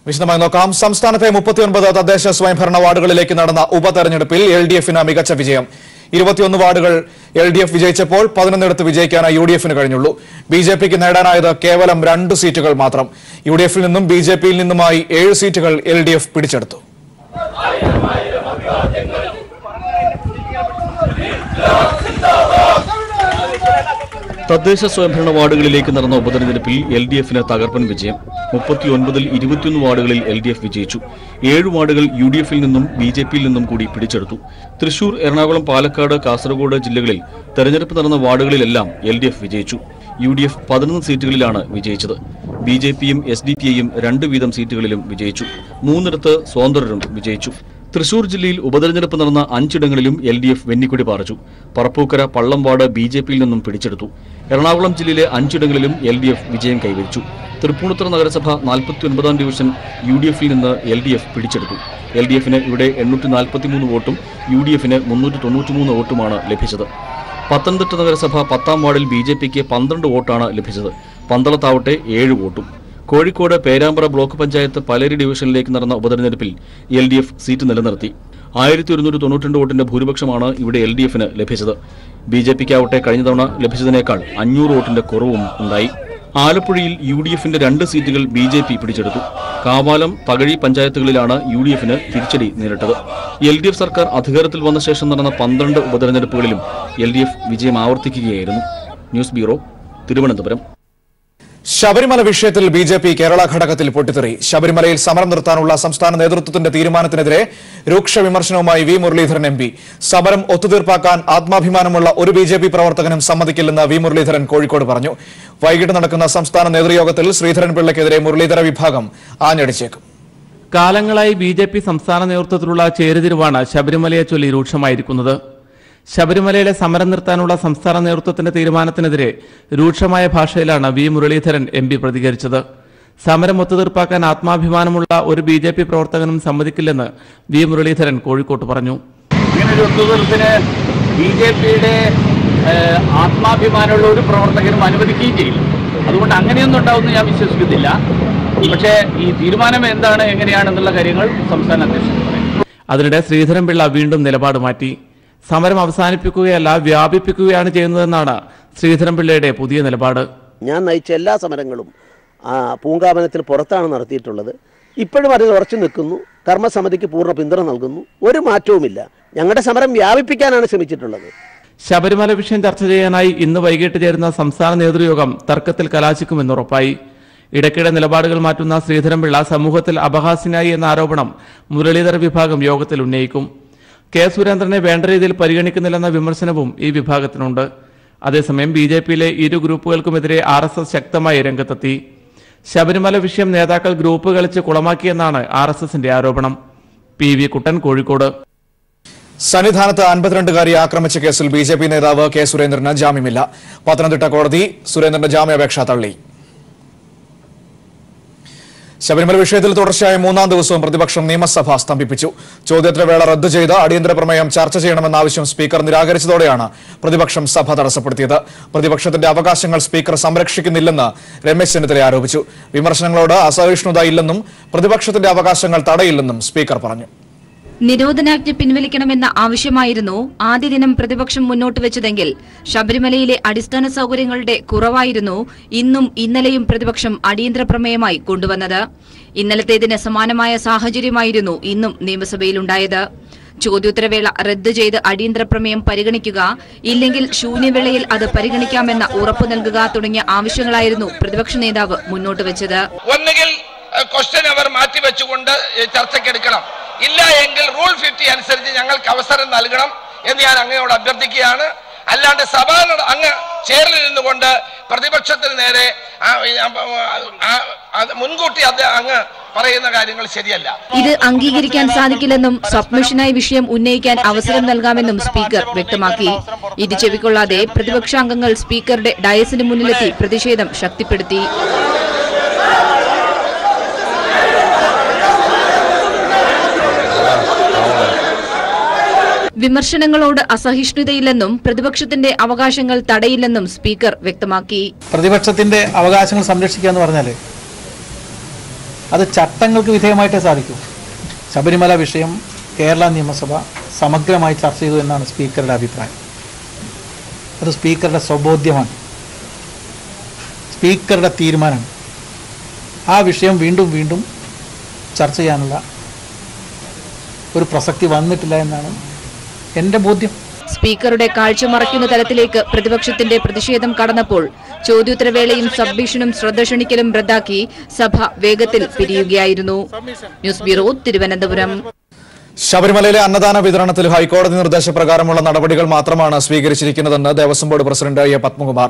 വിശദമായി നോക്കാം. സംസ്ഥാനത്തെ 39 തദ്ദേശ സ്വയംഭരണ വാർഡുകളിലേക്ക് നടന്ന ഉപതെരഞ്ഞെടുപ്പിൽ LDF-ന് മികച്ച വിജയം. 21 വാർഡുകൾ LDF വിജയിച്ചപ്പോൾ 11 വിജയിക്കാനായി UDF-ന് കഴിഞ്ഞുള്ളൂ. BJP-ക്ക് നേടാനായത് കേവലം 2 സീറ്റുകൾ മാത്രം. UDF-ൽ നിന്നും BJP-യിൽ നിന്നുമായി 7 സീറ്റുകൾ LDF പിടിച്ചെടുത്തു. തദ്ദേശ സ്വയംഭരണ വാർഡുകളിലേക്ക് നടന്ന ഉപതെരഞ്ഞെടുപ്പിൽ LDF-ന് തകർപ്പൻ വിജയം. 39-ൽ 21 വാർഡുകളിൽ LDF വിജയിച്ചു. 7 വാർഡുകൾ UDF-ൽ നിന്നും BJP-യിൽ നിന്നും കൂടി പിടിച്ചെടുത്തു. തൃശൂർ, എറണാകുളം, പാലക്കാട്, കാസർഗോഡ് ജില്ലകളിൽ തെരഞ്ഞെടുപ്പ് നടന്ന വാർഡുകളിലെല്ലാം LDF വിജയിച്ചു. UDF 11 സീറ്റുകളിലാണ് വിജയിച്ചത്. BJP-യും SDPI-യും 2 വീതം സീറ്റുകളിലും വിജയിച്ചു. 3 സ്വതന്ത്രരും വിജയിച്ചു. തൃശൂർ ജില്ലയിൽ ഉപതെരഞ്ഞെടുപ്പ് നടന്ന 5 ഇടങ്ങളിലും LDF വെന്നിക്കൊടി പാറിച്ചു. പറപ്പൂക്കര, പള്ളം വാർഡ് BJP-യിൽ നിന്നും പിടിച്ചെടുത്തു. എറണാകുളം ജില്ലയിലെ 5 ഇടങ്ങളിലും LDF വിജയം കൈവരിച്ചു. തൃപ്പൂണിത്തുറ നഗരസഭ 49ാം ഡിവിഷൻ UDF-ൽ നിന്ന് LDF പിടിച്ചെടുത്തു. LDF-ന് ഇവിടെ 843 വോട്ടും UDF-ന് 393 വോട്ടുമാണ് ലഭിച്ചത്. പത്തനംതിട്ട നഗരസഭ 10ാം വാർഡിൽ BJP-ക്ക് 12 വോട്ടാണ് ലഭിച്ചത്. പന്തളത്താവട്ടെ 7 വോട്ടും. കോഴിക്കോട് പേരാമ്പ്ര ബ്ലോക്ക് പഞ്ചായത്ത് പലേരി ഡിവിഷനിലേക്ക് നടന്ന ഉപതെരഞ്ഞെടുപ്പിൽ LDF സീറ്റ് നിലനിർത്തി. 1192 വോട്ടിന്റെ ഭൂരിപക്ഷമാണ് ഇവിടെ LDF-ന് ലഭിച്ചത്. BJP-ക്കാവട്ടെ കഴിഞ്ഞ തവണ ലഭിച്ചതിനേക്കാൾ 500 വോട്ടിന്റെ കുറവും ഉണ്ടായി. ആലപ്പുഴയിൽ UDF-ന്റെ 2 സീറ്റുകൾ BJP പിടിച്ചെടുത്തു. കാവാലം, തകഴി പഞ്ചായത്തുകളിലാണ് UDF-ന് തിരിച്ചടി നേരിട്ടത്. LDF സർക്കാർ അധികാരത്തിൽ വന്ന ശേഷം നടന്ന 12 ഉപതെരഞ്ഞെടുപ്പുകളിലും LDF വിജയം ആവർത്തിക്കുകയായിരുന്നു. News bureau, Thiruvananthapuram. ശബരിമല വിഷയത്തിൽ BJP കേരള ഘടകത്തിൽ പൊട്ടിത്തെറി. ശബരിമലയിൽ സമരം നിർത്താനുള്ള സംസ്ഥാന നേതൃത്വത്തിന്റെ തീരുമാനത്തിനെതിരെ രൂക്ഷ വിമർശനവുമായി V. മുരളീധരൻ MP. സമരം ഒത്തുതീർപ്പാക്കാൻ ആത്മാഭിമാനമുള്ള ഒരു BJP പ്രവർത്തകനും സമ്മതിക്കില്ലെന്ന് V. മുരളീധരൻ കോഴിക്കോട് പറഞ്ഞു. വൈകിട്ട് നടക്കുന്ന സംസ്ഥാന നേതൃയോഗത്തിൽ ശ്രീധരൻപിള്ളയ്ക്കെതിരെ മുരളീധര വിഭാഗം ആഞ്ഞടിച്ചേക്കും. കാലങ്ങളായി BJP സംസ്ഥാന നേതൃത്വത്തിലുള്ള ചേരിതിരിവാണ് ശബരിമലയെ ചൊല്ലി രൂക്ഷമായിരിക്കുന്നത്. ശബരിമലയിലെ സമരം നിർത്താനുള്ള സംസ്ഥാന നേതൃത്വത്തിന്റെ തീരുമാനത്തിനെതിരെ രൂക്ഷമായ ഭാഷയിലാണ് V. മുരളീധരൻ MP പ്രതികരിച്ചത്. സമരം ഒത്തുതീർപ്പാക്കാൻ ആത്മാഭിമാനമുള്ള ഒരു BJP പ്രവർത്തകനും സമ്മതിക്കില്ലെന്ന് V. മുരളീധരൻ കോഴിക്കോട്ട് പറഞ്ഞു. ഇങ്ങനൊരു ഒത്തുതീർപ്പിന് BJP-യുടെ ആത്മാഭിമാനമുള്ള ഒരു പ്രവർത്തകനും അനുവദിക്കുകയും ചെയ്യില്ല. അതുകൊണ്ട് അങ്ങനെയൊന്നും ഉണ്ടാവുമെന്ന് ഞാൻ വിശ്വസിക്കുന്നില്ല. പക്ഷേ ഈ തീരുമാനം എന്താണ്, എങ്ങനെയാണെന്നുള്ള കാര്യങ്ങൾ സംസ്ഥാന അധ്യക്ഷൻ പറയും. അതിനിടെ ശ്രീധരൻപിള്ള വീണ്ടും നിലപാട് മാറ്റി. സമരം അവസാനിപ്പിക്കുകയല്ല, വ്യാപിപ്പിക്കുകയാണ് ചെയ്യുന്നതെന്നാണ് ശ്രീധരൻപിള്ളയുടെ പുതിയ നിലപാട്. ഞാൻ നയിച്ച എല്ലാ സമരങ്ങളും പൂങ്കാവനത്തിന് പുറത്താണ് നടത്തിയിട്ടുള്ളത്. ഇപ്പോഴും അതിൽ ഉറച്ചു നിൽക്കുന്നു. കർമ്മസമിതിക്ക് പൂർണ്ണ പിന്തുണ നൽകുന്നു. ഒരു മാറ്റവുമില്ല. ഞങ്ങളുടെ സമരം വ്യാപിപ്പിക്കാനാണ് ശ്രമിച്ചിട്ടുള്ളത്. ശബരിമല വിഷയം ചർച്ച ചെയ്യാനായി ഇന്ന് വൈകിട്ട് ചേരുന്ന സംസ്ഥാന നേതൃയോഗം തർക്കത്തിൽ കലാശിക്കുമെന്നുറപ്പായി. ഇടയ്ക്കിടെ നിലപാടുകൾ മാറ്റുന്ന ശ്രീധരൻപിള്ള സമൂഹത്തിൽ അപഹാസ്യനായി എന്ന ആരോപണം മുരളീധര വിഭാഗം യോഗത്തിൽ ഉന്നയിക്കും. K. സുരേന്ദ്രനെ വേണ്ട രീതിയിൽ പരിഗണിക്കുന്നില്ലെന്ന വിമർശനവും ഈ വിഭാഗത്തിനുണ്ട്. അതേസമയം BJP-യിലെ ഇരു ഗ്രൂപ്പുകൾക്കുമെതിരെ RSS ശക്തമായി രംഗത്തെത്തി. ശബരിമല വിഷയം നേതാക്കൾ ഗ്രൂപ്പ് കളിച്ച് കുളമാക്കിയെന്നാണ് RSSന്റെ ആരോപണം. PV കുട്ടൻ, കോഴിക്കോട്. സന്നിധാനത്ത് 52-കാരിയെ ആക്രമിച്ച കേസിൽ BJP നേതാവ് K. സുരേന്ദ്രന് ജാമ്യമില്ല. പത്തനംതിട്ട കോടതി സുരേന്ദ്രന്റെ ജാമ്യാപേക്ഷ തള്ളി. ശബരിമല വിഷയത്തിൽ തുടർച്ചയായ 3ാം ദിവസവും പ്രതിപക്ഷം നിയമസഭ സ്തംഭിപ്പിച്ചു. ചോദ്യോത്തരവേള റദ്ദു ചെയ്ത് അടിയന്തര പ്രമേയം ചർച്ച ചെയ്യണമെന്ന ആവശ്യം സ്പീക്കർ നിരാകരിച്ചതോടെയാണ് പ്രതിപക്ഷം സഭ തടസ്സപ്പെടുത്തിയത്. പ്രതിപക്ഷത്തിന്റെ അവകാശങ്ങൾ സ്പീക്കർ സംരക്ഷിക്കുന്നില്ലെന്ന് രമേശ് ചെന്നിത്തല ആരോപിച്ചു. വിമർശനങ്ങളോട് അസഹിഷ്ണുത ഇല്ലെന്നും പ്രതിപക്ഷത്തിന്റെ അവകാശങ്ങൾ തടയില്ലെന്നും സ്പീക്കർ പറഞ്ഞു. നിരോധനാജ്ഞ പിൻവലിക്കണമെന്ന ആവശ്യമായിരുന്നു ആദ്യ ദിനം പ്രതിപക്ഷം മുന്നോട്ട് വെച്ചതെങ്കിൽ ശബരിമലയിലെ അടിസ്ഥാന സൌകര്യങ്ങളുടെ കുറവായിരുന്നു ഇന്നും ഇന്നലെയും പ്രതിപക്ഷം അടിയന്തര പ്രമേയമായി കൊണ്ടുവന്നത്. ഇന്നലത്തേതിന് സമാനമായ സാഹചര്യമായിരുന്നു ഇന്നും നിയമസഭയിലുണ്ടായത്. ചോദ്യോത്തരവേള റദ്ദു ചെയ്ത് അടിയന്തര പ്രമേയം പരിഗണിക്കുക, ഇല്ലെങ്കിൽ ശൂന്യവേളയിൽ അത് പരിഗണിക്കാമെന്ന ഉറപ്പു നൽകുക തുടങ്ങിയ ആവശ്യങ്ങളായിരുന്നു പ്രതിപക്ഷ നേതാവ് മുന്നോട്ട് വെച്ചത്. ഒന്നുകിൽ ക്വസ്റ്റ്യൻ അവർ മാറ്റിവെച്ചുകൊണ്ട് ചർച്ചയ്ക്കെടുക്കണം, ഇല്ല എങ്കിൽ റൂൾ 50 അനുസരിച്ച് ഞങ്ങൾക്ക് അവസരം നൽകണം എന്ന് ഞാൻ അങ്ങയോട് അഭ്യർത്ഥിക്കുകയാണ്. അല്ലാണ്ട് സഭ അങ്ങ് ചേർന്നിരുന്നു കൊണ്ട് പ്രതിപക്ഷത്തിന് നേരെ മുൻകൂട്ടി അങ്ങ് പറയുന്ന കാര്യങ്ങൾ ശരിയല്ല. ഇത് അംഗീകരിക്കാൻ സാധിക്കില്ലെന്നും സബ്മിഷനായി വിഷയം ഉന്നയിക്കാൻ അവസരം നൽകാമെന്നും സ്പീക്കർ വ്യക്തമാക്കി. ഇത് ചെവിക്കൊള്ളാതെ പ്രതിപക്ഷാംഗങ്ങൾ സ്പീക്കറുടെ ഡയസിന് മുന്നിലെത്തി പ്രതിഷേധം ശക്തിപ്പെടുത്തി. വിമർശനങ്ങളോട് അസഹിഷ്ണുതയില്ലെന്നും പ്രതിപക്ഷത്തിന്റെ അവകാശങ്ങൾ തടയില്ലെന്നും സ്പീക്കർ വ്യക്തമാക്കി. പ്രതിപക്ഷത്തിന്റെ അവകാശങ്ങൾ സംരക്ഷിക്കുക എന്ന് പറഞ്ഞാൽ അത് ചട്ടങ്ങൾക്ക് വിധേയമായിട്ടേ സാധിക്കൂ. ശബരിമല വിഷയം കേരള നിയമസഭ സമഗ്രമായി ചർച്ച ചെയ്തു എന്നാണ് സ്പീക്കറുടെ അഭിപ്രായം. അത് സ്പീക്കറുടെ സ്വബോധ്യമാണ്, സ്പീക്കറുടെ തീരുമാനമാണ്. ആ വിഷയം വീണ്ടും വീണ്ടും ചർച്ച ചെയ്യാനുള്ള ഒരു പ്രസക്തി വന്നിട്ടില്ല എന്നാണ് എൻ്റെ ബോധ്യം. സ്പീക്കറുടെ കാഴ്ച മറയ്ക്കുന്ന തലത്തിലേക്ക് പ്രതിപക്ഷത്തിന്റെ പ്രതിഷേധം കടന്നപ്പോൾ ചോദ്യോത്തരവേളയും സബ്മിഷനും ശ്രദ്ധ ക്ഷണിക്കലും റദ്ദാക്കി സഭ വേഗത്തിൽ പിരിയുകയായിരുന്നു. News bureau, Thiruvananthapuram. ശബരിമലയിലെ അന്നദാന വിതരണത്തിൽ ഹൈക്കോടതി നിർദ്ദേശപ്രകാരമുള്ള നടപടികൾ മാത്രമാണ് സ്വീകരിച്ചിരിക്കുന്നതെന്ന് Devaswom board president A Padmakumar.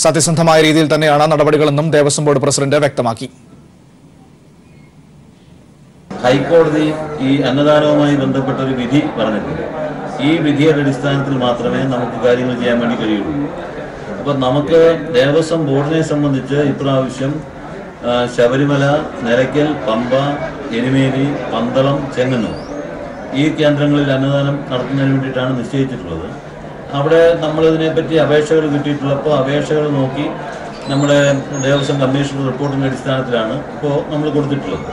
സത്യസന്ധമായ രീതിയിൽ തന്നെയാണ് നടപടികളെന്നും ദേവസ്വം ബോർഡ് പ്രസിഡന്റ് വ്യക്തമാക്കി. ഹൈക്കോടതി ഈ അന്നദാനവുമായി ബന്ധപ്പെട്ട ഒരു വിധി പറഞ്ഞിട്ടുണ്ട്. ഈ വിധിയുടെ അടിസ്ഥാനത്തിൽ മാത്രമേ നമുക്ക് കാര്യങ്ങൾ ചെയ്യാൻ വേണ്ടി കഴിയുള്ളൂ. അപ്പം നമുക്ക് ദേവസ്വം ബോർഡിനെ സംബന്ധിച്ച് ഇപ്രാവശ്യം ശബരിമല, നിലയ്ക്കൽ, പമ്പ, എരുമേലി, പന്തളം, ചെങ്ങന്നൂർ ഈ കേന്ദ്രങ്ങളിൽ അന്നദാനം നടത്തുന്നതിന് വേണ്ടിയിട്ടാണ് നിശ്ചയിച്ചിട്ടുള്ളത്. അവിടെ നമ്മളിതിനെപ്പറ്റി അപേക്ഷകൾ കിട്ടിയിട്ടുള്ളപ്പോൾ അപേക്ഷകൾ നോക്കി നമ്മുടെ ദേവസ്വം കമ്മീഷൻ റിപ്പോർട്ടിൻ്റെ അടിസ്ഥാനത്തിലാണ് ഇപ്പോൾ നമ്മൾ കൊടുത്തിട്ടുള്ളത്.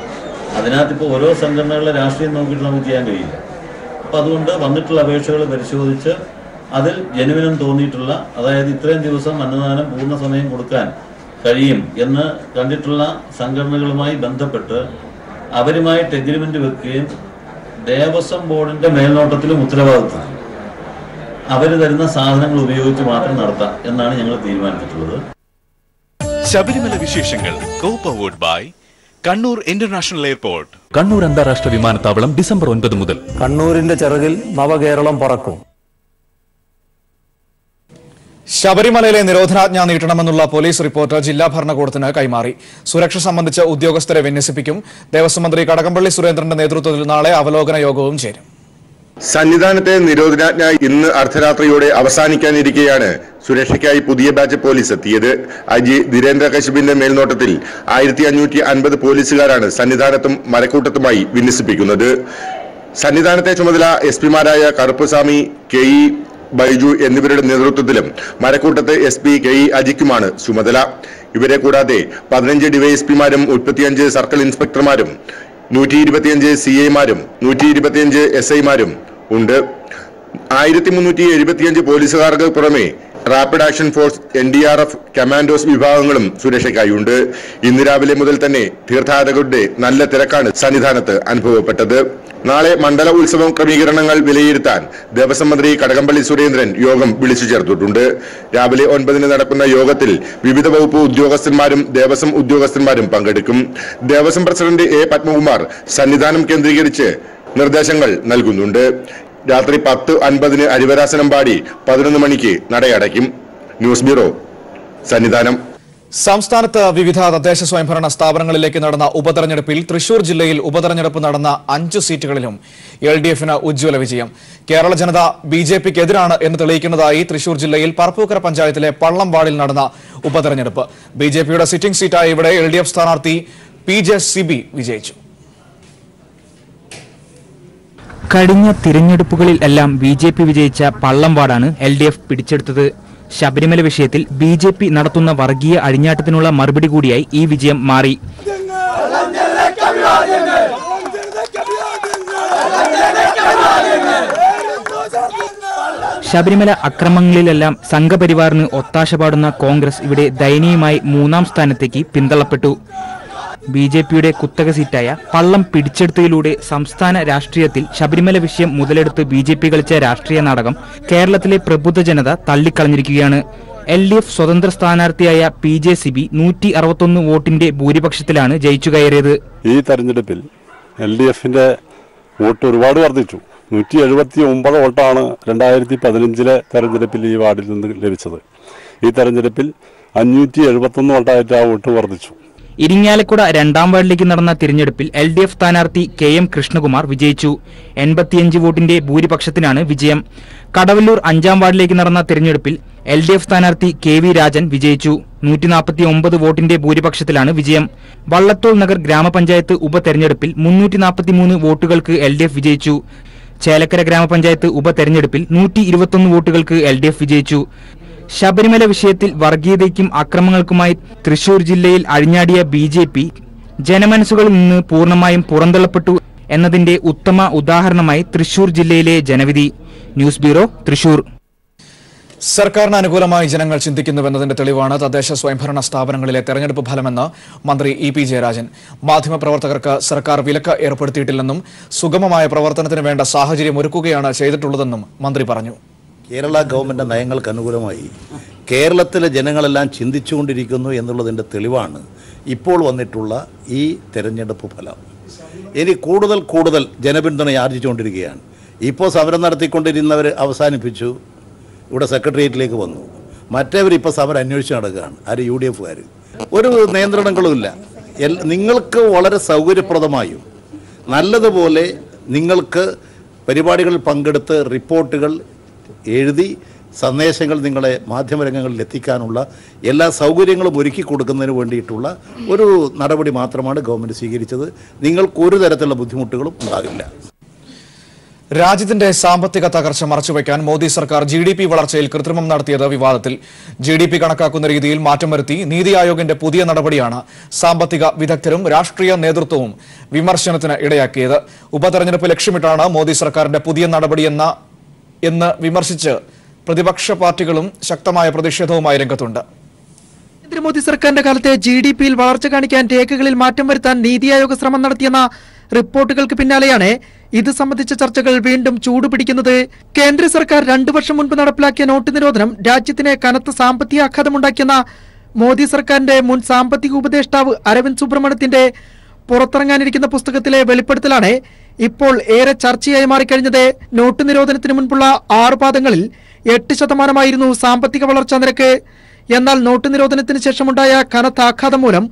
അതിനകത്തിപ്പോൾ ഓരോ സംഘടനകളുടെ രാഷ്ട്രീയം നോക്കിയിട്ട് നമുക്ക് ചെയ്യാൻ കഴിയില്ല. അപ്പോൾ അതുകൊണ്ട് വന്നിട്ടുള്ള അപേക്ഷകൾ പരിശോധിച്ച് അതിൽ ജനുവിനം തോന്നിയിട്ടുള്ള, അതായത് ഇത്രയും ദിവസം അന്നദാനം പൂർണ്ണ സമയം കൊടുക്കാൻ കഴിയും എന്ന് കണ്ടിട്ടുള്ള സംഘടനകളുമായി ബന്ധപ്പെട്ട് അവരുമായിട്ട് എഗ്രിമെന്റ് വെക്കുകയും ദേവസ്വം ബോർഡിന്റെ മേൽനോട്ടത്തിലും ഉത്തരവാദിത്വം അവർ തരുന്ന സാധനങ്ങൾ ഉപയോഗിച്ച് മാത്രം നടത്താം എന്നാണ് ഞങ്ങൾ തീരുമാനിച്ചിട്ടുള്ളത്. ശബരിമല വിശേഷങ്ങൾ co-powered by Kannur international airport. Kannur അന്താരാഷ്ട്ര വിമാനത്താവളം ഡിസംബർ 9 മുതൽ. കണ്ണൂരിന്റെ ചിറകിൽ നവകേരളം പറക്കും. ശബരിമലയിലെ നിരോധനാജ്ഞ നീട്ടണമെന്നുള്ള പോലീസ് റിപ്പോർട്ട് ജില്ലാ ഭരണകൂടത്തിന് കൈമാറി. സുരക്ഷ സംബന്ധിച്ച് ഉദ്യോഗസ്ഥരെ വിന്യസിപ്പിക്കും. ദേവസ്വം മന്ത്രി കടകംപള്ളി സുരേന്ദ്രന്റെ നേതൃത്വത്തിൽ നാളെ അവലോകന യോഗവും ചേരും. സന്നിധാനത്തെ നിരോധനാജ്ഞ ഇന്ന് അർദ്ധരാത്രിയോടെ അവസാനിക്കാനിരിക്കെയാണ് സുരക്ഷയ്ക്കായി പുതിയ ബാച്ച് പോലീസ് എത്തിയത്. ഐജി ധീരേന്ദ്ര കശ്യപിന്റെ മേൽനോട്ടത്തിൽ 1550 പോലീസുകാരാണ് സന്നിധാനത്തും മരക്കൂട്ടത്തുമായി വിന്യസിപ്പിക്കുന്നത്. സന്നിധാനത്തെ ചുമതല SP-മാരായ കറുപ്പുസ്വാമി, KE ബൈജു എന്നിവരുടെ നേതൃത്വത്തിലും മരക്കൂട്ടത്ത് SP KE അജിക്കുമാണ് ചുമതല. ഇവരെ കൂടാതെ 15 DYSP-മാരും 35 സർക്കിൾ ഇൻസ്പെക്ടർമാരും 125 CI-മാരും 125 SI-മാരും ഉണ്ട്. 1375 പോലീസുകാർക്ക് പുറമെ rapid action force, NDRF, commandos വിഭാഗങ്ങളും സുരക്ഷയ്ക്കായുണ്ട്. ഇന്ന് രാവിലെ മുതൽ തന്നെ തീർത്ഥാടകരുടെ നല്ല തിരക്കാണ് സന്നിധാനത്ത് അനുഭവപ്പെട്ടത്. നാളെ മണ്ഡല ഉത്സവം ക്രമീകരണങ്ങൾ വിലയിരുത്താൻ ദേവസ്വം മന്ത്രി കടകംപള്ളി സുരേന്ദ്രൻ യോഗം വിളിച്ചു ചേർത്തിട്ടുണ്ട്. രാവിലെ 9 നടക്കുന്ന യോഗത്തിൽ വിവിധ വകുപ്പ് ഉദ്യോഗസ്ഥന്മാരും ദേവസ്വം ഉദ്യോഗസ്ഥന്മാരും പങ്കെടുക്കും. ദേവസ്വം പ്രസിഡന്റ് എ പത്മകുമാർ സന്നിധാനം കേന്ദ്രീകരിച്ച് നിർദ്ദേശങ്ങൾ നൽകുന്നുണ്ട്. രാത്രി 10:50 അരിവരാസനം പാടി 11 മണിക്ക് നടയടയ്ക്കും. News bureau, Sannidhanam. സംസ്ഥാനത്ത് വിവിധ തദ്ദേശ സ്വയംഭരണ സ്ഥാപനങ്ങളിലേക്ക് നടന്ന ഉപതെരഞ്ഞെടുപ്പിൽ തൃശൂർ ജില്ലയിൽ ഉപതെരഞ്ഞെടുപ്പ് നടന്ന 5 സീറ്റുകളിലും LDF-ന് ഉജ്ജ്വല വിജയം. കേരള ജനത BJP-ക്കെതിരാണ് എന്ന് തെളിയിക്കുന്നതായി തൃശൂർ ജില്ലയിൽ പറപ്പൂക്കര പഞ്ചായത്തിലെ പള്ളം വാർഡിൽ നടന്ന ഉപതെരഞ്ഞെടുപ്പ്. BJP-യുടെ സിറ്റിംഗ് സീറ്റായ ഇവിടെ LDF സ്ഥാനാർത്ഥി PJ സിബി വിജയിച്ചു. കഴിഞ്ഞ തിരഞ്ഞെടുപ്പുകളിൽ എല്ലാം BJP വിജയിച്ച പള്ളം വാർഡാണ് LDF പിടിച്ചെടുത്തത്. ശബരിമല വിഷയത്തിൽ BJP നടത്തുന്ന വർഗീയ അഴിഞ്ഞാട്ടത്തിനുള്ള മറുപടി കൂടിയായി ഈ വിജയം മാറി. ശബരിമല അക്രമങ്ങളിലെല്ലാം സംഘപരിവാറിന് ഒത്താശ പാടുന്ന കോൺഗ്രസ് ഇവിടെ ദയനീയമായി 3ാം സ്ഥാനത്തേക്ക് പിന്തള്ളപ്പെട്ടു. BJP-യുടെ കുത്തക സീറ്റായ പള്ളം പിടിച്ചെടുത്തതിലൂടെ സംസ്ഥാന രാഷ്ട്രീയത്തിൽ ശബരിമല വിഷയം മുതലെടുത്ത് BJP കളിച്ച രാഷ്ട്രീയ നാടകം കേരളത്തിലെ പ്രബുദ്ധ ജനത തള്ളിക്കളഞ്ഞിരിക്കുകയാണ്. LDF സ്വതന്ത്ര സ്ഥാനാർത്ഥിയായ PJ സിബി 161 വോട്ടിന്റെ ഭൂരിപക്ഷത്തിലാണ് ജയിച്ചു കയറിയത്. ഈ തെരഞ്ഞെടുപ്പിൽ LDF-ന്റെ വോട്ട് ഒരുപാട് വർദ്ധിച്ചു. 179 വോട്ടാണ് 2015 തെരഞ്ഞെടുപ്പിൽ ഈ വാർഡിൽ നിന്ന് ലഭിച്ചത്. ഈ തെരഞ്ഞെടുപ്പിൽ 571 വോട്ടായിട്ട് ആ വോട്ട് വർദ്ധിച്ചു. ഇരിങ്ങാലക്കുട 2ാം വാർഡിലേക്ക് നടന്ന തിരഞ്ഞെടുപ്പിൽ LDF സ്ഥാനാർത്ഥി KM കൃഷ്ണകുമാർ വിജയിച്ചു. 85 വോട്ടിന്റെ ഭൂരിപക്ഷത്തിനാണ് വിജയം. കടവല്ലൂർ 5ാം വാർഡിലേക്ക് നടന്ന തിരഞ്ഞെടുപ്പിൽ LDF സ്ഥാനാർത്ഥി KV രാജൻ വിജയിച്ചു. 149 വോട്ടിന്റെ ഭൂരിപക്ഷത്തിലാണ് വിജയം. വള്ളത്തോൾ നഗർ ഗ്രാമപഞ്ചായത്ത് ഉപതെരഞ്ഞെടുപ്പിൽ 343 വോട്ടുകൾക്ക് LDF വിജയിച്ചു. ചേലക്കര ഗ്രാമപഞ്ചായത്ത് ഉപതെരഞ്ഞെടുപ്പിൽ 121 വോട്ടുകൾക്ക് LDF വിജയിച്ചു. ശബരിമല വിഷയത്തിൽ വർഗീയതയ്ക്കും അക്രമങ്ങൾക്കുമായി തൃശൂർ ജില്ലയിൽ അഴിഞ്ഞാടിയ BJP ജനമനസ്സുകളിൽ നിന്ന് പൂർണ്ണമായും പുറന്തള്ളപ്പെട്ടു എന്നതിന്റെ ഉത്തമ ഉദാഹരണമായി തൃശൂർ ജില്ലയിലെ ജനവിധി. News bureau, Thrissur. സർക്കാരിന് അനുകൂലമായി ജനങ്ങൾ ചിന്തിക്കുന്നുവെന്നതിന്റെ തെളിവാണ് തദ്ദേശ സ്വയംഭരണ സ്ഥാപനങ്ങളിലെ തെരഞ്ഞെടുപ്പ് ഫലമെന്ന് മന്ത്രി ഇ.പി. ജയരാജൻ. മാധ്യമപ്രവർത്തകർക്ക് സർക്കാർ വിലക്ക് ഏർപ്പെടുത്തിയിട്ടില്ലെന്നും സുഗമമായ പ്രവർത്തനത്തിന് വേണ്ട സാഹചര്യം ഒരുക്കുകയാണ് ചെയ്തിട്ടുള്ളതെന്നും മന്ത്രി പറഞ്ഞു. കേരള ഗവൺമെന്റ് നയങ്ങൾക്ക് അനുകൂലമായി കേരളത്തിലെ ജനങ്ങളെല്ലാം ചിന്തിച്ചുകൊണ്ടിരിക്കുന്നു എന്നുള്ളതിന്റെ തെളിവാണ് ഇപ്പോൾ വന്നിട്ടുള്ള ഈ തെരഞ്ഞെടുപ്പ് ഫലം. ഇനി കൂടുതൽ ജനപിന്തുണ ആർജിച്ചുകൊണ്ടിരിക്കുകയാണ്. ഇപ്പോൾ സമരം നടത്തിക്കൊണ്ടിരുന്നവർ അവസാനിപ്പിച്ചു, ഇവിടെ സെക്രട്ടേറിയറ്റിലേക്ക് വന്നു. മറ്റേവരിപ്പോൾ സമരം അന്വേഷിച്ച് നടക്കുകയാണ്. ആര്? UDF-കാർ. ഒരു നിയന്ത്രണങ്ങളുമില്ല. നിങ്ങൾക്ക് വളരെ സൗകര്യപ്രദമായും നല്ലതുപോലെ നിങ്ങൾക്ക് പരിപാടികളിൽ പങ്കെടുത്ത് റിപ്പോർട്ടുകൾ എഴുതി സന്ദേശങ്ങൾ നിങ്ങളെ മാധ്യമരംഗങ്ങളിൽ എത്തിക്കാനുള്ള എല്ലാ സൗകര്യങ്ങളും ഒരുക്കി കൊടുക്കുന്നതിന് വേണ്ടിയിട്ടുള്ള ഒരു നടപടി മാത്രമാണ് ഗവൺമെൻറ് സ്വീകരിച്ചത്. നിങ്ങൾക്കൊരു തരത്തിലുള്ള ബുദ്ധിമുട്ടുകളും ഉണ്ടാകില്ല. രാജ്യത്തിന്റെ സാമ്പത്തിക തകർച്ച മറച്ചുവെക്കാൻ മോദി സർക്കാർ GDP വളർച്ചയിൽ കൃത്രിമം നടത്തിയത് വിവാദത്തിൽ. GDP കണക്കാക്കുന്ന രീതിയിൽ മാറ്റം വരുത്തി നീതി ആയോഗിന്റെ പുതിയ നടപടിയാണ് സാമ്പത്തിക വിദഗ്ധരും രാഷ്ട്രീയ നേതൃത്വവും വിമർശനത്തിന് ഇടയാക്കിയത്. ഉപതെരഞ്ഞെടുപ്പ് ലക്ഷ്യമിട്ടാണ് മോദി സർക്കാരിന്റെ പുതിയ നടപടിയെന്ന് വിമർശിച്ച് പ്രതിപക്ഷ പാർട്ടികളും ശക്തമായ പ്രതിഷേധവുമായി രംഗത്തുണ്ട്. നരേന്ദ്രമോദി സർക്കാരിന്റെ കാലത്തെ GDP-യിൽ വളർച്ച കാണിക്കാൻ രേഖകളിൽ മാറ്റം വരുത്താൻ നീതി ആയോഗ് ശ്രമം നടത്തിയെന്ന റിപ്പോർട്ടുകൾക്ക് പിന്നാലെയാണ് ഇത് സംബന്ധിച്ച ചർച്ചകൾ വീണ്ടും ചൂടുപിടിക്കുന്നത്. കേന്ദ്ര സർക്കാർ 2 വർഷം മുൻപ് നടപ്പിലാക്കിയ നോട്ട് നിരോധനം രാജ്യത്തിന് കനത്ത സാമ്പത്തിക ആഘാതമുണ്ടാക്കിയെന്ന മോദി സർക്കാരിന്റെ മുൻ സാമ്പത്തിക ഉപദേഷ്ടാവ് അരവിന്ദ് സുബ്രഹ്മണ്യത്തിന്റെ പുറത്തിറങ്ങാനിരിക്കുന്ന പുസ്തകത്തിലെ വെളിപ്പെടുത്തലാണ് ഇപ്പോൾ ഏറെ ചർച്ചയായി മാറിക്കഴിഞ്ഞത്. നോട്ട് നിരോധനത്തിന് മുൻപുള്ള 6 പാദങ്ങളിൽ 8% സാമ്പത്തിക വളർച്ചാ നിരക്ക്. എന്നാൽ നോട്ട് നിരോധനത്തിന് ശേഷമുണ്ടായ കനത്ത ആഘാതം മൂലം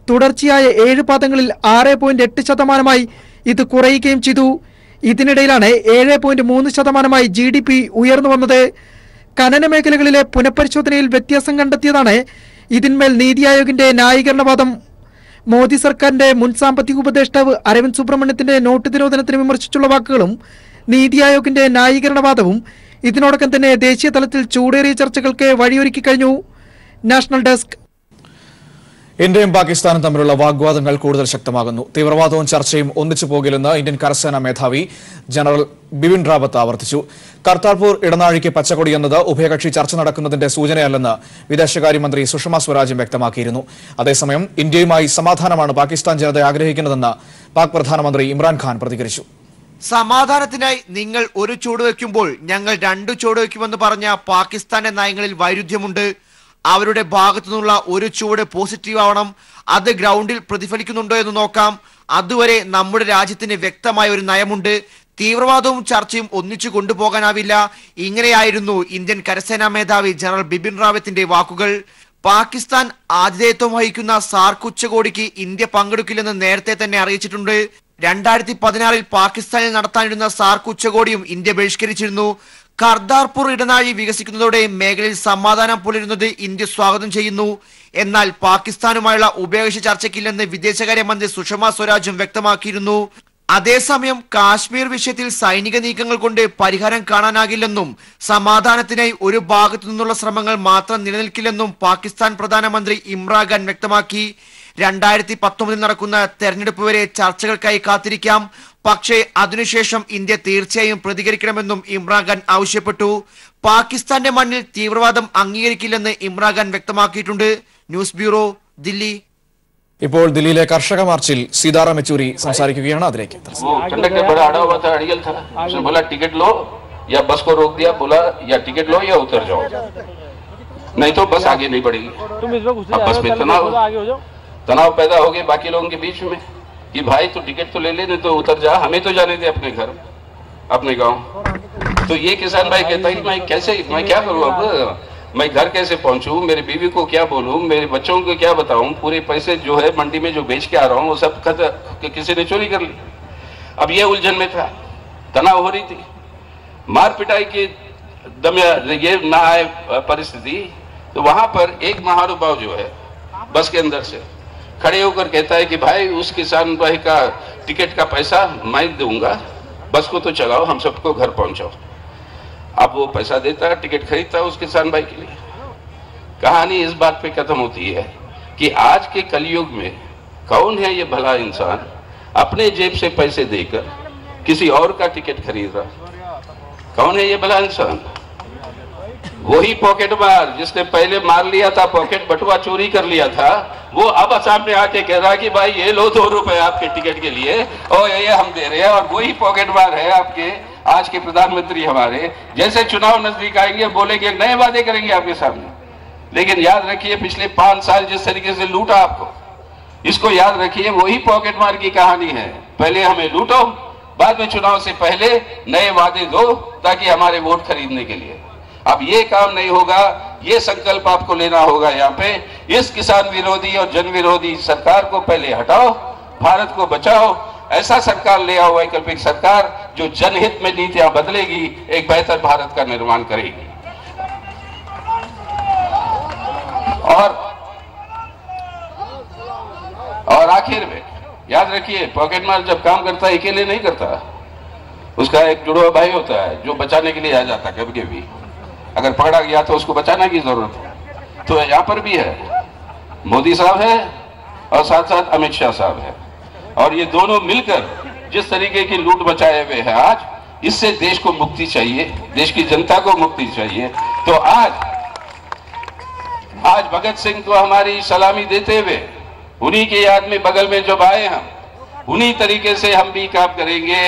തുടർച്ചയായ 7 പാദങ്ങളിൽ 6.8% ഇത് കുറയുകയും ചെയ്തു. ഇതിനിടയിലാണ് 7.3% GDP ഉയർന്നു വന്നത്. ഖനന മേഖലകളിലെ പുനഃപരിശോധനയിൽ വ്യത്യാസം കണ്ടെത്തിയതാണ് ഇതിന്മേൽ നീതി ആയോഗിന്റെ ന്യായീകരണവാദം. മോദി സർക്കാരിന്റെ മുൻ സാമ്പത്തിക ഉപദേഷ്ടാവ് അരവിന്ദ് സുബ്രഹ്മണ്യത്തിന്റെ നോട്ട് നിരോധനത്തിന് വിമർശിച്ചുള്ള വാക്കുകളും നീതി ആയോഗിന്റെ ന്യായീകരണവാദവും ഇതിനോടകം തന്നെ ദേശീയ തലത്തിൽ ചൂടേറിയ ചർച്ചകൾക്ക് വഴിയൊരുക്കി കഴിഞ്ഞു. National desk. ഇന്ത്യയും പാകിസ്ഥാനും തമ്മിലുള്ള വാഗ്വാദങ്ങൾ കൂടുതൽ ശക്തമാകുന്നു. തീവ്രവാദവും ചർച്ചയും ഒന്നിച്ചു പോകില്ലെന്ന് ഇന്ത്യൻ കരസേനാ മേധാവി ജനറൽ ബിപിൻ റാവത്ത് ആവർത്തിച്ചു. കർത്താർപൂർ ഇടനാഴിക്ക് പച്ചക്കൊടി എന്നത് ഉഭയകക്ഷി ചർച്ച നടക്കുന്നതിന്റെ സൂചനയല്ലെന്ന് വിദേശകാര്യമന്ത്രി സുഷമ സ്വരാജും വ്യക്തമാക്കിയിരുന്നു. അതേസമയം ഇന്ത്യയുമായി സമാധാനമാണ് പാകിസ്ഥാൻ ജനത ആഗ്രഹിക്കുന്നതെന്ന് പാക് പ്രധാനമന്ത്രി ഇമ്രാൻഖാൻ പ്രതികരിച്ചു. സമാധാനത്തിനായി നിങ്ങൾ ഒരു ചുവട് വയ്ക്കുമ്പോൾ ഞങ്ങൾ 2 ചുവട് വയ്ക്കുമെന്ന് പറഞ്ഞ പാകിസ്ഥാന്റെ നയങ്ങളിൽ വൈരുദ്ധ്യമുണ്ട്. അവരുടെ ഭാഗത്തു നിന്നുള്ള ഒരു ചുവട് പോസിറ്റീവ് ആവണം. അത് ഗ്രൗണ്ടിൽ പ്രതിഫലിക്കുന്നുണ്ടോ എന്ന് നോക്കാം. അതുവരെ നമ്മുടെ രാജ്യത്തിന് വ്യക്തമായ ഒരു നയമുണ്ട്. തീവ്രവാദവും ചർച്ചയും ഒന്നിച്ചു കൊണ്ടുപോകാനാവില്ല. ഇങ്ങനെയായിരുന്നു ഇന്ത്യൻ കരസേനാ മേധാവി ജനറൽ ബിപിൻ റാവത്തിന്റെ വാക്കുകൾ. പാകിസ്ഥാൻ ആതിഥേയത്വം വഹിക്കുന്ന സാർക്ക് ഉച്ചകോടിക്ക് ഇന്ത്യ പങ്കെടുക്കില്ലെന്ന് നേരത്തെ തന്നെ അറിയിച്ചിട്ടുണ്ട്. 2016 പാകിസ്ഥാനിൽ നടത്താനിരുന്ന സാർക്ക് ഉച്ചകോടിയും ഇന്ത്യ ബഹിഷ്കരിച്ചിരുന്നു. കർതാർപൂർ ഇടനാഴി വികസിക്കുന്നതോടെ മേഖലയിൽ സമാധാനം പുലരുന്നത് ഇന്ത്യ സ്വാഗതം ചെയ്യുന്നു. എന്നാൽ പാകിസ്ഥാനുമായുള്ള ഉഭയകക്ഷി ചർച്ചയ്ക്കില്ലെന്ന് വിദേശകാര്യമന്ത്രി സുഷമ സ്വരാജും വ്യക്തമാക്കിയിരുന്നു. അതേസമയം കാശ്മീർ വിഷയത്തിൽ സൈനിക നീക്കങ്ങൾ കൊണ്ട് പരിഹാരം കാണാനാകില്ലെന്നും സമാധാനത്തിനായി ഒരു ഭാഗത്തു നിന്നുള്ള ശ്രമങ്ങൾ മാത്രം നിലനിൽക്കില്ലെന്നും പാകിസ്ഥാൻ പ്രധാനമന്ത്രി ഇമ്രാൻഖാൻ വ്യക്തമാക്കി. 2019 നടക്കുന്ന തെരഞ്ഞെടുപ്പ് വരെ ചർച്ചകൾക്കായി കാത്തിരിക്കാം. പക്ഷേ അതിനുശേഷം ഇന്ത്യ തീർച്ചയായും പ്രതികരിക്കണമെന്നും ഇമ്രാൻഖാൻ ആവശ്യപ്പെട്ടു. പാകിസ്ഥാന്റെ മണ്ണിൽ തീവ്രവാദം അംഗീകരിക്കില്ലെന്ന് ഇമ്രാൻഖാൻ വ്യക്തമാക്കിയിട്ടുണ്ട്. News bureau, Delhi. ഇപ്പോൾ ദില്ലിയിലെ കർഷക മാർച്ചിൽ സീതാറാം യെച്ചൂരി സംസാരിക്കുകയാണ്. അതിലേക്ക് या बस को रोक दिया, बोला या टिकट लो या उतर जाओ, नहीं तो बस आगे नहीं बढ़ेगी। अब बस में तनाव पैदा हो गया बाकी लोगों के बीच में कि भाई तो टिकट तो ले ले, नहीं तो उतर जा, हमें तो जाने दे अपने घर अपने गांव। तो ये किसान भाई कहता है मैं क्या करूं, अब मैं घर कैसे पहुंचूं, मेरी बीवी को क्या बोलूं, मेरे बच्चों को क्या बताऊं, पूरे पैसे जो है मंडी में जो बेच के आ रहा हूं वो सब किसी ने चोरी कर ली। अब ये उलझन में था, तनाव हो रही थी, मार पिटाई की दम ये ना आए परिस्थिति। तो वहां पर एक महानुभाव जो है बस के अंदर से खड़े होकर कहता है कि भाई उस किसान भाई का टिकट का पैसा मैं दूंगा, बस को तो चलाओ, हम सबको घर पहुंचाओ। अब वो पैसा देता है, टिकट खरीदता है उस किसान भाई के लिए। कहानी इस बात पे खत्म होती है कि आज के कलयुग में कौन है ये भला इंसान अपने जेब से पैसे देकर किसी और का टिकट खरीद रहा? कौन है ये भला इंसान? वही पॉकेट मार जिसने पहले मार लिया था, पॉकेट बटुआ चोरी कर लिया था, वो अब सामने आके कह रहा कि भाई ये लो 2 रुपए आपके टिकट के लिए और ये हम दे रहे हैं। और वही पॉकेट मार है आपके आज के प्रधानमंत्री हमारे। जैसे चुनाव नजदीक आएंगे बोलेंगे नए वादे करेंगे आपके सामने, लेकिन याद रखिए पिछले 5 साल जिस तरीके से लूटा आपको, इसको याद रखिए। वही पॉकेट मार की कहानी है। पहले हमें लूटो, बाद में चुनाव से पहले नए वादे दो ताकि हमारे वोट खरीदने के लिए। अब ये काम नहीं होगा, ये संकल्प आपको लेना होगा। यहाँ पे इस किसान विरोधी और जन विरोधी सरकार को पहले हटाओ, भारत को बचाओ। ऐसा सरकार ले आओ, वैकल्पिक सरकार जो जनहित में नीतियां बदलेगी, एक बेहतर भारत का निर्माण करेगी। और आखिर में याद रखिए, पॉकेट मार जब काम करता है अकेले नहीं करता, उसका एक जुड़वा भाई होता है जो बचाने के लिए आ जाता है। कभी कभी अगर पकड़ा गया तो उसको बचाने की जरूरत है। तो यहाँ पर भी है, मोदी साहब है और साथ साथ अमित शाह साहब है, और ये दोनों मिलकर जिस तरीके की लूट मचाए हुए हैं आज, इससे देश को मुक्ति चाहिए, देश की जनता को मुक्ति चाहिए। तो आज भगत सिंह को हमारी सलामी देते हुए उन्हीं की याद में बगल में जब आए हम, उन्हीं तरीके से हम भी काम करेंगे।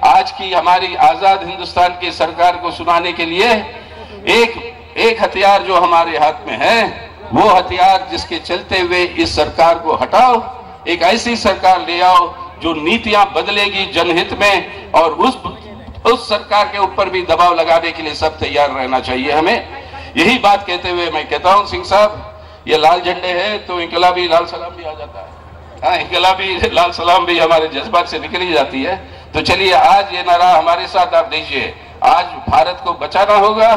आज की हमारी आजाद हिंदुस्तान की सरकार को सुनाने के लिए एक हथियार जो हमारे हाथ में है, वो हथियार जिसके चलते हुए इस सरकार को हटाओ, एक ऐसी सरकार ले आओ जो नीतियां बदलेगी जनहित में, और उस सरकार के ऊपर भी दबाव लगाने के लिए सब तैयार रहना चाहिए हमें। यही बात कहते हुए मैं कहता हूं, सिंह साहब ये लाल झंडे हैं तो इनकलाबी लाल सलाम भी आ जाता है। हाँ, इनकलाबी लाल सलाम भी हमारे जज्बात से निकल ही जाती है। तो चलिए आज ये नारा हमारे साथ आप दीजिए। आज भारत को बचाना होगा,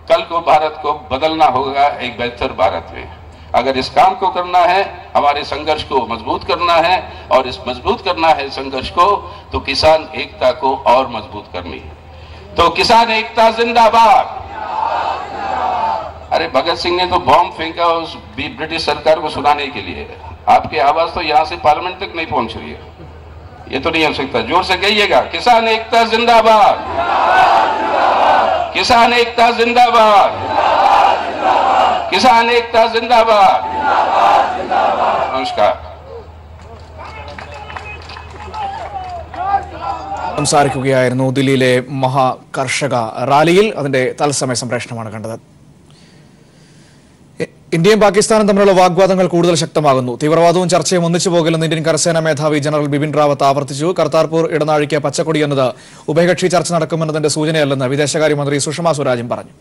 कल को भारत को बदलना होगा एक बेहतर भारत में। अगर इस काम को करना है, हमारे संघर्ष को मजबूत करना है, और इस मजबूत करना है संघर्ष को, तो किसान एकता को और मजबूत करनी है। तो किसान एकता जिंदाबाद। अरे भगत सिंह ने तो बॉम्ब फेंका उस ब्रिटिश सरकार को सुनाने के लिए। आपकी आवाज तो यहाँ से पार्लियामेंट तक नहीं पहुंच रही है, ये तो नहीं हो सकता। जोर से कहिएगा, किसान एकता जिंदाबाद, किसान एकता जिंदाबाद, किसान एकता जिंदाबाद। नमस्कार। സംസാരിക്കുകയായിരുന്നു ദില്ലിയിലെ മഹാകർഷക റാലിയിൽ. അതിന്റെ തത്സമയ സംപ്രേഷണമാണ് കണ്ടത്. ഇന്ത്യയും പാകിസ്ഥാനും തമ്മിലുള്ള വാഗ്വാദങ്ങൾ കൂടുതൽ ശക്തമാകുന്നു. തീവ്രവാദവും ചർച്ചയും ഒന്നിച്ചു പോകില്ലെന്ന് ഇന്ത്യൻ കരസേനാ മേധാവി ജനറൽ ബിപിൻ റാവത്ത് ആവർത്തിച്ചു. കർത്താർപൂർ ഇടനാഴിക്ക് പച്ചക്കൊടി എന്നത് ഉഭയകക്ഷി ചർച്ച നടക്കുമെന്നതിന്റെ സൂചനയല്ലെന്ന് വിദേശകാര്യമന്ത്രി സുഷമ സ്വരാജും പറഞ്ഞു.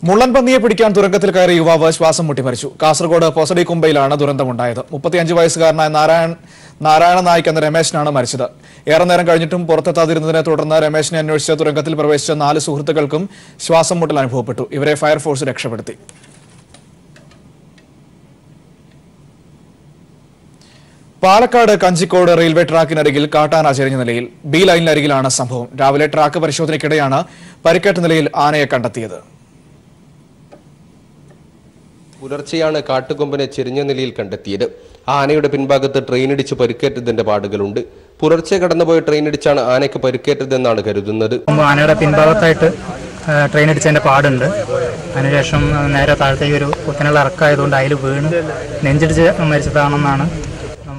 മുള്ളൻപന്നിയെ പിടിക്കാൻ തുരങ്കത്തിൽ കയറിയ യുവാവ് ശ്വാസം മുട്ടി മരിച്ചു. കാസർഗോഡ് പോസടിക്കുമ്പയിലാണ് ദുരന്തമുണ്ടായത്. 35 വയസ്സുകാരനായ നാരായണ നായിക് എന്ന രമേശനാണ് മരിച്ചത്. ഏറെ നേരം കഴിഞ്ഞിട്ടും പുറത്തെത്താതിരുന്നതിനെ തുടർന്ന് രമേശിനെ അന്വേഷിച്ച് തുരങ്കത്തിൽ പ്രവേശിച്ച 4 സുഹൃത്തുക്കൾക്കും ശ്വാസം മുട്ടൽ അനുഭവപ്പെട്ടു. ഇവരെ ഫയർഫോഴ്സ് രക്ഷപ്പെടുത്തി. പാലക്കാട് കഞ്ചിക്കോട് റെയിൽവേ ട്രാക്കിനരികിൽ കാട്ടാന ചെരിഞ്ഞ നിലയിൽ. ബി ലൈനിനരികിലാണ് സംഭവം. രാവിലെ ട്രാക്ക് പരിശോധനയ്ക്കിടെയാണ് പരിക്കേറ്റ നിലയിൽ ആനയെ കണ്ടെത്തിയത്. പുലർച്ചെയാണ് കാട്ടുകൊമ്പനെ ചെരിഞ്ഞ നിലയിൽ കണ്ടെത്തിയത്. ആനയുടെ പിൻഭാഗത്ത് ട്രെയിനിടിച്ച് പരിക്കേറ്റതിന്റെ പാടുകളുണ്ട്. പുലർച്ചെ കടന്നുപോയ ട്രെയിനിടിച്ചാണ് ആനയ്ക്ക് പരിക്കേറ്റതെന്നാണ് കരുതുന്നത്. ആനയുടെ പിൻഭാഗത്തായിട്ട് ട്രെയിനിടിച്ചതിന്റെ പാടുണ്ട്. അതിനുശേഷം നേരെ താഴത്തേക്ക് ഒരു കുത്തനുള്ള ഇറക്കായതുകൊണ്ട് അതിൽ വീണ് നെഞ്ചിടിച്ച് മരിച്ചതാണെന്നാണ്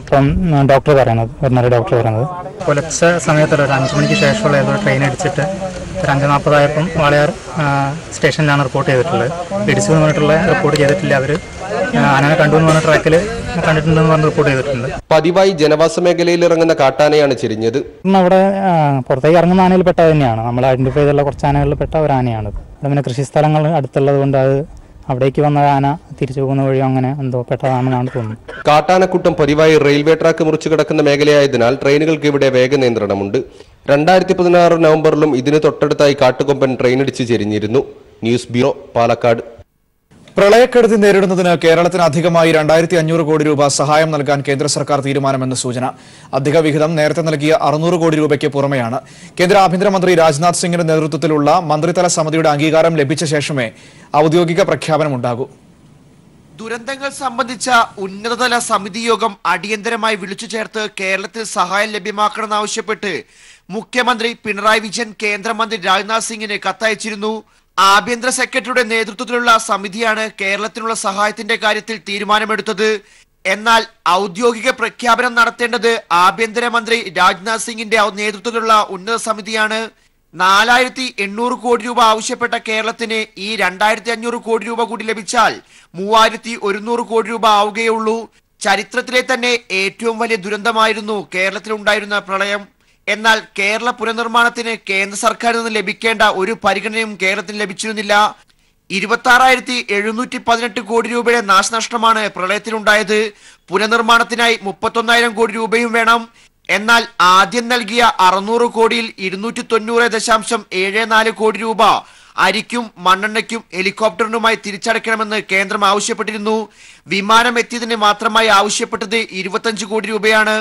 ഇപ്പം ഡോക്ടർ പറയുന്നത്, വെറ്ററിനറി ഡോക്ടർ പറയുന്നത്. പുലർച്ചെ സമയത്തുള്ള ഒരു 5 മണിക്ക് ശേഷമുള്ള ഏതോ ട്രെയിൻ അടിച്ചിട്ട് ഒരു 5:40 വാളയാർ സ്റ്റേഷനിലാണ് റിപ്പോർട്ട് ചെയ്തിട്ടുള്ളത്. ഇടിച്ചു എന്ന് പറഞ്ഞിട്ടുള്ള റിപ്പോർട്ട് ചെയ്തിട്ടില്ല. അവർ ആനനെ കണ്ടു എന്ന് പറഞ്ഞ ട്രാക്കിൽ കണ്ടിട്ടുണ്ടെന്ന് പറഞ്ഞ് റിപ്പോർട്ട് ചെയ്തിട്ടുണ്ട്. പതിവായി ജനവാസ മേഖലയിൽ ഇറങ്ങുന്ന കാട്ടാനയാണ് ചെരിഞ്ഞത്. അവിടെ പുറത്തേക്ക് ഇറങ്ങുന്ന ആനയിൽ പെട്ടത് തന്നെയാണ്. നമ്മൾ ഐഡന്റിഫൈ ചെയ്തുള്ള കുറച്ച് ആനകളിൽ പെട്ട ഒരു ആനയാണ്. അവിടെ പിന്നെ കൃഷിസ്ഥലങ്ങൾ അടുത്തുള്ളത് കൊണ്ട് അത് അവിടേക്ക് വന്ന ആന തിരിച്ചു പോകുന്ന വഴി അങ്ങനെ എന്തോ പെട്ടതാണെന്നാണ് തോന്നുന്നത്. കാട്ടാനക്കൂട്ടം പതിവായി റെയിൽവേ ട്രാക്ക് മുറിച്ചു കിടക്കുന്ന മേഖലയായതിനാൽ ട്രെയിനുകൾക്ക് ഇവിടെ വേഗ നിയന്ത്രണമുണ്ട്. 2016 നവംബറിലും ഇതിന് തൊട്ടടുത്തായി കാട്ടുകൊമ്പൻ ട്രെയിനിടിച്ച് ചെരിഞ്ഞിരുന്നു. News bureau, Palakkad. പ്രളയക്കെടുതി നേരിടുന്നതിന് കേരളത്തിന് അധികമായി 2500 കോടി രൂപ സഹായം നൽകാൻ കേന്ദ്ര സർക്കാർ തീരുമാനമെന്ന് സൂചന. അധിക വിഹിതം നേരത്തെ നൽകിയ 600 കോടി രൂപയ്ക്ക് പുറമെയാണ്. കേന്ദ്ര ആഭ്യന്തരമന്ത്രി രാജ്നാഥ് സിംഗിന്റെ നേതൃത്വത്തിലുള്ള മന്ത്രിതല സമിതിയുടെ അംഗീകാരം ലഭിച്ച ശേഷമേ ഔദ്യോഗിക പ്രഖ്യാപനമുണ്ടാകൂ. ദുരന്തങ്ങൾ സംബന്ധിച്ച ഉന്നതതല സമിതി യോഗം അടിയന്തരമായി വിളിച്ചു ചേർത്ത് കേരളത്തിൽ സഹായം ലഭ്യമാക്കണമെന്നാവശ്യപ്പെട്ട് മുഖ്യമന്ത്രി പിണറായി വിജയൻ കേന്ദ്രമന്ത്രി രാജ്നാഥ് സിംഗിന് കത്തയച്ചിരുന്നു. ആഭ്യന്തര സെക്രട്ടറിയുടെ നേതൃത്വത്തിലുള്ള സമിതിയാണ് കേരളത്തിനുള്ള സഹായത്തിന്റെ കാര്യത്തിൽ തീരുമാനമെടുത്തത്. എന്നാൽ ഔദ്യോഗിക പ്രഖ്യാപനം നടത്തേണ്ടത് ആഭ്യന്തരമന്ത്രി രാജ്നാഥ് സിംഗിന്റെ നേതൃത്വത്തിലുള്ള ഉന്നത സമിതിയാണ്. 4800 കോടി രൂപ ആവശ്യപ്പെട്ട കേരളത്തിന് ഈ 2500 കോടി രൂപ കൂടി ലഭിച്ചാൽ 3100 കോടി രൂപ ആവുകയുള്ളൂ. ചരിത്രത്തിലെ തന്നെ ഏറ്റവും വലിയ ദുരന്തമായിരുന്നു കേരളത്തിലുണ്ടായിരുന്ന പ്രളയം. എന്നാൽ കേരള പുനർനിർമ്മാണത്തിന് കേന്ദ്ര സർക്കാരിൽ നിന്ന് ലഭിക്കേണ്ട ഒരു പരിഗണനയും കേരളത്തിന് ലഭിച്ചിരുന്നില്ല. 26,718 കോടി രൂപയുടെ നാശനഷ്ടമാണ് പ്രളയത്തിലുണ്ടായത്. പുനർനിർമ്മാണത്തിനായി 31,000 കോടി രൂപയും വേണം. എന്നാൽ ആദ്യം നൽകിയ 600 കോടിയിൽ 290.74 കോടി രൂപ അരിക്കും മണ്ണെണ്ണയ്ക്കും ഹെലികോപ്റ്ററിനുമായി തിരിച്ചടയ്ക്കണമെന്ന് കേന്ദ്രം ആവശ്യപ്പെട്ടിരുന്നു. വിമാനം എത്തിയതിന് മാത്രമായി ആവശ്യപ്പെട്ടത് 25 കോടി രൂപയാണ്.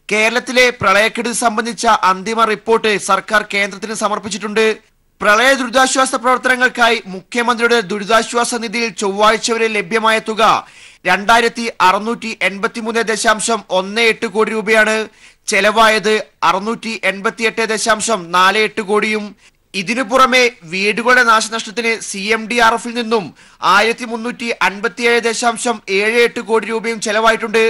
കേരളത്തിലെ പ്രളയക്കെടുതി സംബന്ധിച്ച അന്തിമ റിപ്പോർട്ട് സർക്കാർ കേന്ദ്രത്തിന് സമർപ്പിച്ചിട്ടുണ്ട്. പ്രളയ ദുരിതാശ്വാസ പ്രവർത്തനങ്ങൾക്കായി മുഖ്യമന്ത്രിയുടെ ദുരിതാശ്വാസ നിധിയിൽ ചൊവ്വാഴ്ച വരെ ലഭ്യമായ തുക 2633.18 കോടി രൂപയാണ്. ചെലവായത് 688.48 കോടിയും. ഇതിനു പുറമെ വീടുകളുടെ നാശനഷ്ടത്തിന് CMDRFിൽ നിന്നും 1357.78 കോടി രൂപയും ചെലവായിട്ടുണ്ട്.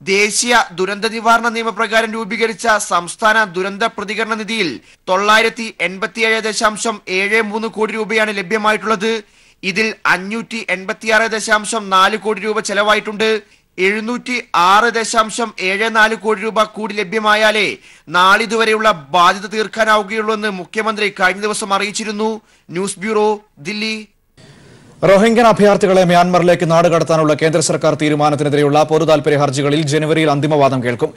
ദേശീയ ദുരന്ത നിവാരണ നിയമപ്രകാരം രൂപീകരിച്ച സംസ്ഥാന ദുരന്ത പ്രതികരണ നിധിയിൽ 987.73 കോടി രൂപയാണ് ലഭ്യമായിട്ടുള്ളത്. ഇതിൽ 586.4 കോടി രൂപ ചെലവായിട്ടുണ്ട്. 706.74 കോടി രൂപ കൂടി ലഭ്യമായാലേ നാളിതുവരെയുള്ള ബാധ്യത തീർക്കാനാവുകയുള്ളൂ എന്ന് മുഖ്യമന്ത്രി കഴിഞ്ഞ ദിവസം അറിയിച്ചിരുന്നു. News bureau, Delhi. റോഹിംഗ്യൻ അഭയാർത്ഥികളെ മ്യാൻമറിലേക്ക് നാടുകടത്താനുള്ള കേന്ദ്ര സർക്കാർ തീരുമാനത്തിനെതിരെയുള്ള പൊതുതാൽപര്യ ഹർജികളിൽ ജനുവരിയിൽ അന്തിമവാദം കേൾക്കും.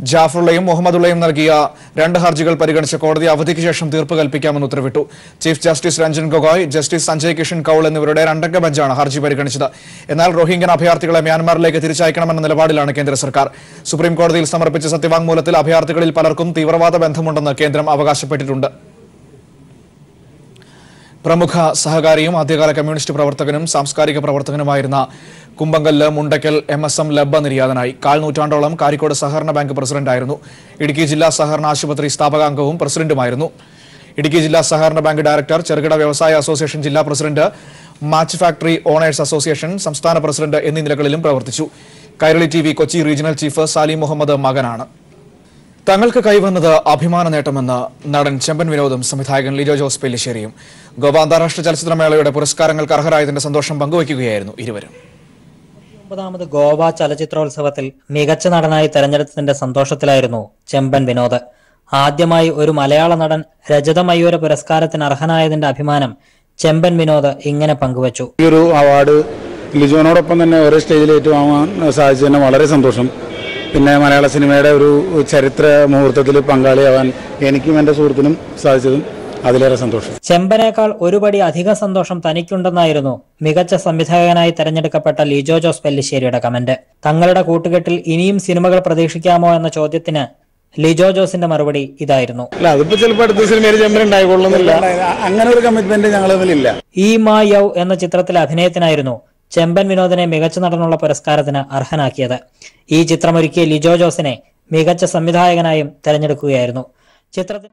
ജാഫറുള്ളയും മുഹമ്മദുള്ളയും നൽകിയ 2 ഹർജികൾ പരിഗണിച്ച കോടതി അവധിക്ക് ശേഷം തീർപ്പ് കൽപ്പിക്കാമെന്ന് ഉത്തരവിട്ടു. Chief justice Ranjan Gogoi, justice Sanjay Kishan Kaul എന്നിവരുടെ 2 അംഗ ബെഞ്ചാണ് ഹർജി പരിഗണിച്ചത്. എന്നാൽ റോഹിംഗ്യൻ അഭയാർത്ഥികളെ മ്യാൻമറിലേക്ക് തിരിച്ചയക്കണമെന്ന നിലപാടിലാണ് കേന്ദ്ര സർക്കാർ. സുപ്രീം കോടതിയിൽ സമർപ്പിച്ച സത്യവാങ്മൂലത്തിൽ അഭയാർത്ഥികളിൽ പലർക്കും തീവ്രവാദ ബന്ധമുണ്ടെന്ന് കേന്ദ്രം അവകാശപ്പെട്ടിട്ടുണ്ട്. പ്രമുഖ സഹകാരിയും ആദ്യകാല കമ്മ്യൂണിസ്റ്റ് പ്രവർത്തകനും സാംസ്കാരിക പ്രവർത്തകനുമായിരുന്ന കുമ്പങ്കല്ല് മുണ്ടക്കൽ MSM ലബ്ബ നിര്യാതനായി. 4 നൂറ്റാണ്ടോളം കാരിക്കോട് സഹകരണ ബാങ്ക് പ്രസിഡന്റായിരുന്നു. ഇടുക്കി ജില്ലാ സഹകരണ ആശുപത്രി സ്ഥാപകാംഗവും പ്രസിഡന്റുമായിരുന്നു. ഇടുക്കി ജില്ലാ സഹകരണ ബാങ്ക് ഡയറക്ടർ, ചെറുകിട വ്യവസായ അസോസിയേഷൻ ജില്ലാ president, match factory owners association സംസ്ഥാന പ്രസിഡന്റ് എന്നീ നിലകളിലും പ്രവർത്തിച്ചു. Kairali TV Kochi regional chief Salim Muhammad മകനാണ്. തങ്ങൾക്ക് കൈവന്നത് അഭിമാന നേട്ടമെന്ന് നടൻ ചെമ്പൻ വിനോദും സംവിധായകൻ ലിജോ ജോസ് പെല്ലിശ്ശേരിയും. ഗോവ അന്താരാഷ്ട്ര ചലച്ചിത്രമേളയുടെ പുരസ്കാരങ്ങൾക്ക് അർഹരായതിന്റെ സന്തോഷം പങ്കുവയ്ക്കുകയായിരുന്നു ഇരുവരും. 9ാമത് ഗോവ ചലച്ചിത്രോത്സവത്തിൽ മികച്ച നടനായി തെരഞ്ഞെടുത്തതിന്റെ സന്തോഷത്തിലായിരുന്നു ചെമ്പൻ വിനോദ്. ആദ്യമായി ഒരു മലയാള നടൻ രജത മയൂര പുരസ്കാരത്തിന് അർഹനായതിന്റെ അഭിമാനം ചെമ്പൻ വിനോദ് ഇങ്ങനെ പങ്കുവച്ചു. ഈ ഒരു അവാർഡ് ലിജോനോടൊപ്പം തന്നെ ഒരേ സ്റ്റേജിൽ ഏറ്റുവാങ്ങാൻ സാധിച്ചതിന് വളരെ സന്തോഷം. പിന്നെ മലയാള സിനിമയുടെ ഒരു ചരിത്ര മുഹൂർത്തത്തിൽ പങ്കാളിയാവാൻ എനിക്കും എൻ്റെ സുഹൃത്തിനും സാധിച്ചതും അതിലേറെ സന്തോഷം. ചെമ്പനേക്കാൾ ഒരുപടി അധിക സന്തോഷം തനിക്കുണ്ടെന്നായിരുന്നു മികച്ച സംവിധായകനായി തെരഞ്ഞെടുക്കപ്പെട്ട ലിജോ ജോസ് പെല്ലിശ്ശേരിയുടെ കമന്റ്. തങ്ങളുടെ കൂട്ടുകെട്ടിൽ ഇനിയും സിനിമകൾ പ്രതീക്ഷിക്കാമോ എന്ന ചോദ്യത്തിന് ലിജോ ജോസിന്റെ മറുപടി ഇതായിരുന്നു. അതിപ്പോ ചിലപ്പോൾ അടുത്ത സിനിമയിൽ ചെമ്പൻ ഉണ്ടായിക്കൊള്ളുന്നില്ല, അങ്ങനെ ഒരു കമ്മിറ്റ്മെന്റ് ഞങ്ങൾ തമ്മിലില്ല. ഈ മാ യൗ എന്ന ചിത്രത്തിലെ അഭിനയത്തിനായിരുന്നു ചെമ്പൻ വിനോദിനെ മികച്ച നടനുള്ള പുരസ്കാരത്തിന് അർഹനാക്കിയത്. ഈ ചിത്രമൊരുക്കിയ ലിജോ ജോസിനെ മികച്ച സംവിധായകനായും തെരഞ്ഞെടുക്കുകയായിരുന്നു. ചിത്രത്തിൽ